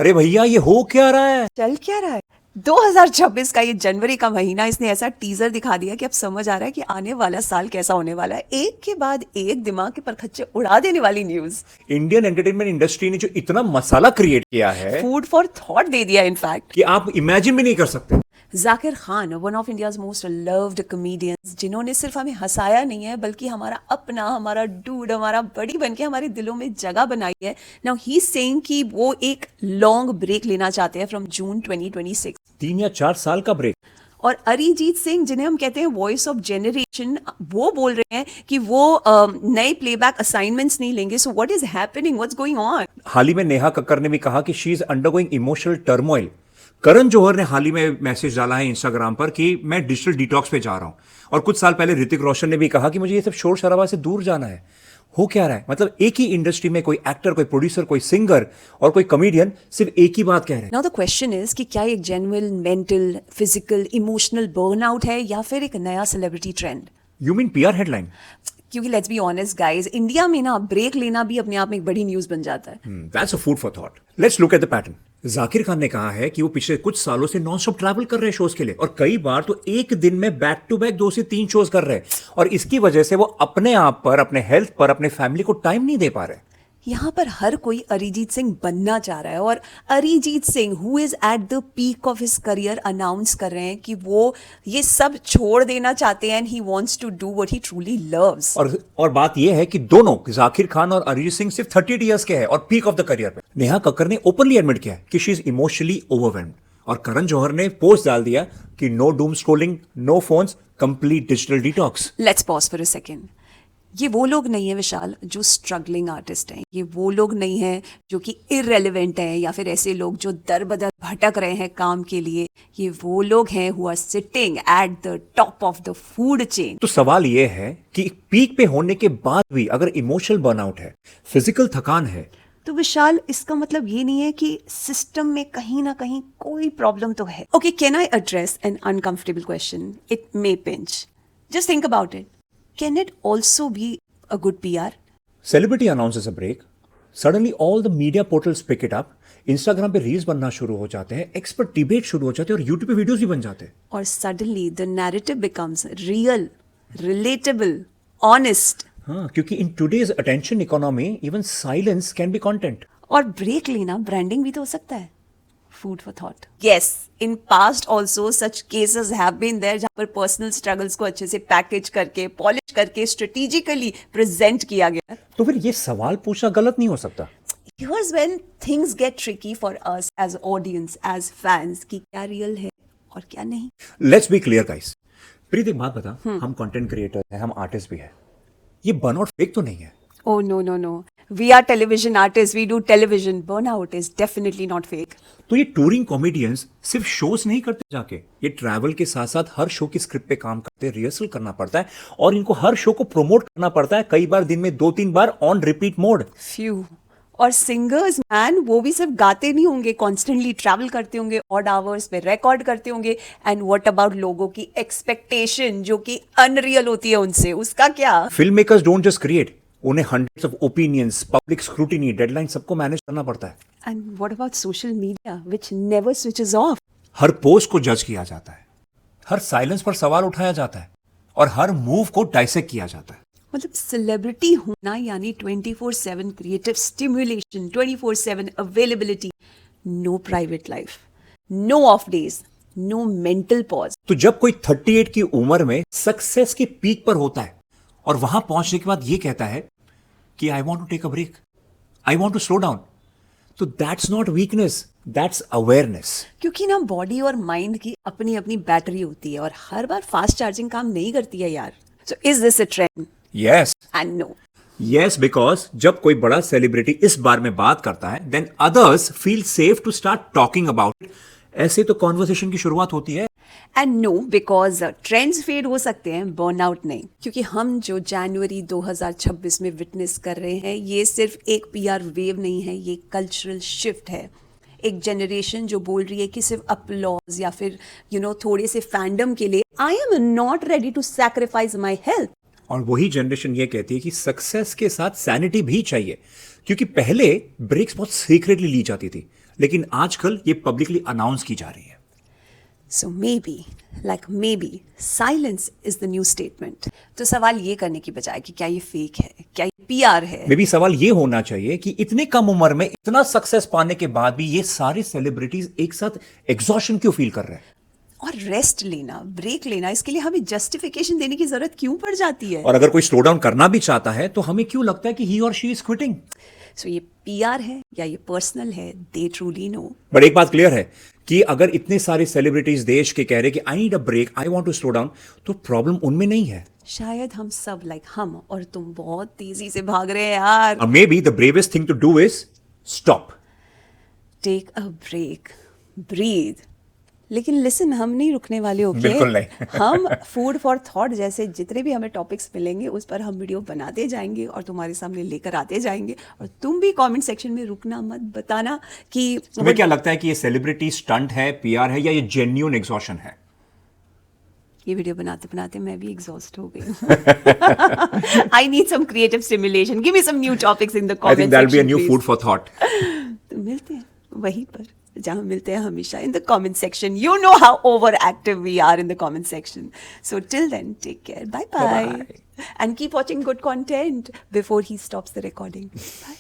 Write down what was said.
अरे भैया ये हो क्या रहा है? चल क्या रहा है? 2026 का ये जनवरी का महीना, इसने ऐसा टीजर दिखा दिया कि अब समझ आ रहा है कि आने वाला साल कैसा होने वाला है। एक के बाद एक दिमाग के परखच्चे उड़ा देने वाली न्यूज, इंडियन एंटरटेनमेंट इंडस्ट्री ने जो इतना मसाला क्रिएट किया है फूड फॉर थॉट दे दिया इनफैक्ट। कि आप इमेजिन भी नहीं कर सकते। Zakir Khan, one of India's most loved comedians, जिन्होंने सिर्फ हमें हंसाया नहीं है बल्कि हमारा अपना, हमारा डूड, हमारा बड़ी बनके हमारे दिलों में जगह बनाई है। नाउ ही इज सेइंग कि वो एक लॉन्ग ब्रेक लेना चाहते हैं फ्रॉम जून 2026। 3 या 4 साल का ब्रेक। और अरिजीत सिंह, जिन्हें हम कहते हैं वॉइस ऑफ जनरेशन, वो बोल रहे हैं कि वो नए प्लेबैक असाइनमेंट्स नहीं लेंगे। So what is happening, what's going on? हाल ही में नेहा कक्कर ने भी कहा कि she is undergoing emotional turmoil. Karan Johar ने हाल ही में मैसेज डाला है इंस्टाग्राम पर कि मैं डिजिटल डिटॉक्स पे जा रहा हूं। और कुछ साल पहले ऋतिक रोशन ने भी कहा कि मुझे ये सब शोर शराबा से दूर जाना है। हो क्या रहा है? मतलब एक ही इंडस्ट्री में कोई एक्टर, कोई प्रोड्यूसर, कोई सिंगर और कोई कॉमेडियन सिर्फ एक ही बात कह रहे हैं। नाउ द क्वेश्चन इज कि क्या एक genuine mental, physical, emotional burnout है या फिर एक नया celebrity trend? You mean PR headline? क्योंकि let's be honest guys, India में ना ब्रेक लेना भी अपने आप में एक बड़ी न्यूज बन जाता है। That's a food for thought. Let's look at the pattern. Zakir Khan ने कहा है कि वो पिछले कुछ सालों से नॉन स्टॉप ट्रैवल कर रहे हैं शोज के लिए, और कई बार तो एक दिन में बैक टू बैक 2 से 3 शोज कर रहे हैं, और इसकी वजह से वो अपने आप पर, अपने हेल्थ पर, अपने फैमिली को टाइम नहीं दे पा रहे। यहाँ पर हर कोई अरिजीत सिंह बनना चाह रहा है, और Arijit Singh who is at the peak of his career announce कर रहे हैं कि वो ये सब छोड़ देना चाहते हैं and he wants to do what he truly loves. और बात यह है कि दोनों, जाकिर खान और अरिजीत सिंह, सिर्फ 38 इयर्स के हैं और पीक ऑफ द करियर पे। नेहा कक्कर ने ओपनली एडमिट किया है कि शी इज इमोशनली ओवरवेल्म्ड, और करण जौहर ने पोस्ट डाल दिया कि no doom scrolling, no phones, complete digital detox. Let's pause for a second. ये वो लोग नहीं है विशाल जो स्ट्रगलिंग आर्टिस्ट हैं, ये वो लोग नहीं हैं जो कि इररेलेवेंट हैं, या फिर ऐसे लोग जो दर बदर भटक रहे हैं काम के लिए। ये वो लोग हैं who are sitting at the top of the food chain. तो सवाल यह है कि पीक पे होने के बाद भी अगर इमोशनल बर्नआउट है, फिजिकल थकान है, तो विशाल इसका मतलब ये नहीं है कि सिस्टम में कहीं ना कहीं कोई प्रॉब्लम तो है। Okay, can I address an uncomfortable question? It may pinch, just think about it. Can it also be a good PR? Celebrity announces a break, suddenly all the media portals pick it up, Instagram पे reels बनना शुरू हो जाते हैं, expert debate शुरू हो जाते हैं, और यूट्यूब पे वीडियोस भी बन जाते हैं। और suddenly the narrative becomes real, relatable, honest. हाँ, क्योंकि in today's attention economy even silence can be content. और ब्रेक लेना ब्रांडिंग भी तो हो सकता है। Food for thought. Yes, in past also such cases have been there जहां पर पर्सनल स्ट्रगल्स को अच्छे से पैकेज करके, पॉलिश करके, स्ट्रेटेजिकली प्रेजेंट किया गया। तो फिर ये सवाल पूछना गलत नहीं हो सकता? Here's when things get tricky for us as audience, as fans, कि क्या रियल है और क्या नहीं। Let's be clear guys. Preet, एक बात बता, हम कंटेंट क्रिएटर हैं, हम आर्टिस्ट भी हैं, ये बर्नआउट फेक तो नहीं है? Oh no no, we are television artists, we do television. Burnout is definitely not fake. तो ये टूरिंग कॉमेडियंस सिर्फ शोज नहीं करते जाके, ये ट्रैवल के साथ साथ हर शो की स्क्रिप्ट पे काम करते हैं, रिहर्सल करना पड़ता है, और इनको हर शो को प्रमोट करना पड़ता है, कई बार दिन में 2-3 बार ऑन रिपीट मोड। Phew. और सिंगर्स मैन, वो भी सिर्फ गाते नहीं होंगे, कॉन्स्टेंटली ट्रैवल करते होंगे, ऑड आवर्स पे रिकॉर्ड करते होंगे। एंड व्हाट अबाउट लोगों की एक्सपेक्टेशन जो कि अनरियल होती है उनसे, उसका क्या? Film makers don't just create, उन्हें hundreds of opinions, public scrutiny, deadline सबको मैनेज करना पड़ता है। And what about social media which never switches off? हर पोस्ट को जज किया जाता है, हर साइलेंस पर सवाल उठाया जाता है, और हर मूव को डाइसेक्ट किया जाता है। मतलब सेलिब्रिटी होना यानी 24/7 creative stimulation, 24/7 availability, no private life, no off days, no mental pause. तो जब कोई 38 की उम्र में सक्सेस की पीक पर होता है और वहां पहुंचने के बाद ये कहता है कि I want to take a break, I want to slow down, तो that's not weakness, that's awareness. क्योंकि ना बॉडी और माइंड की अपनी अपनी बैटरी होती है, और हर बार फास्ट चार्जिंग काम नहीं करती है यार। So is this a trend? Yes and no. Yes, because जब कोई बड़ा सेलिब्रिटी इस बारे में बात करता है, then others feel safe to start talking about it. ऐसे तो कॉन्वर्सेशन की शुरुआत होती है। And no, because trends fade हो सकते हैं, बर्नआउट नहीं। क्योंकि हम जो जनवरी 2026 में विटनेस कर रहे हैं, ये सिर्फ एक पीआर वेव नहीं है, ये कल्चरल शिफ्ट है। एक जनरेशन जो बोल रही है कि सिर्फ अपलॉज या फिर थोड़े से फैंडम के लिए I am not ready to sacrifice my health. और वही जनरेशन ये कहती है कि सक्सेस के साथ सैनिटी भी चाहिए, क्योंकि पहले ब्रेक्स बहुत सीक्रेटली ली जाती थी, लेकिन आजकल ये पब्लिकली अनाउंस की जा रही है। So maybe, silence is the new statement. तो सवाल ये करने की बजाय कि क्या ये फेक है, क्या ये PR है, मे बी सवाल ये होना चाहिए कि इतने कम उम्र में इतना सक्सेस पाने के बाद भी ये सारे सेलिब्रिटीज एक साथ एग्जॉशन क्यों फील कर रहे हैं? और रेस्ट लेना, ब्रेक लेना, इसके लिए हमें जस्टिफिकेशन देने की जरूरत क्यों पड़ जाती है? और अगर कोई स्लो डाउन करना भी चाहता है तो हमें क्यों लगता है कि ही और शी इज क्विटिंग? सो ये PR है या ये पर्सनल है, दे ट्रूली नो। बट एक बात क्लियर है कि अगर इतने सारे सेलिब्रिटीज देश के कह रहे कि I need a break, I want to slow down, तो प्रॉब्लम उनमें नहीं है। शायद हम सब हम और तुम बहुत तेजी से भाग रहे हैं यार। और maybe the bravest thing to do is stop. Take a break, breathe. लेकिन लिसन, हम नहीं रुकने वाले, ओके? बिल्कुल नहीं। हम फूड फॉर थॉट जैसे जितने भी हमें टॉपिक्स मिलेंगे उस पर हम वीडियो बनाते जाएंगे और तुम्हारे सामने लेकर आते जाएंगे। और तुम भी कमेंट सेक्शन में रुकना मत, बताना कि तुम्हें क्या लगता है कि ये सेलिब्रिटी स्टंट है, PR है, या ये जेन्युइन एग्जॉशन है? ये वीडियो बनाते बनाते मैं भी एग्जॉस्ट हो गई। I need some creative stimulation, give me some new topics in the I think comment that will be a section, new food for thought. तो मिलते हैं वहीं पर जहां मिलते हैं हमेशा, in the comment section. You know how over active we are in the comment section. So till then, take care, bye bye, and keep watching good content before he stops the recording. Bye.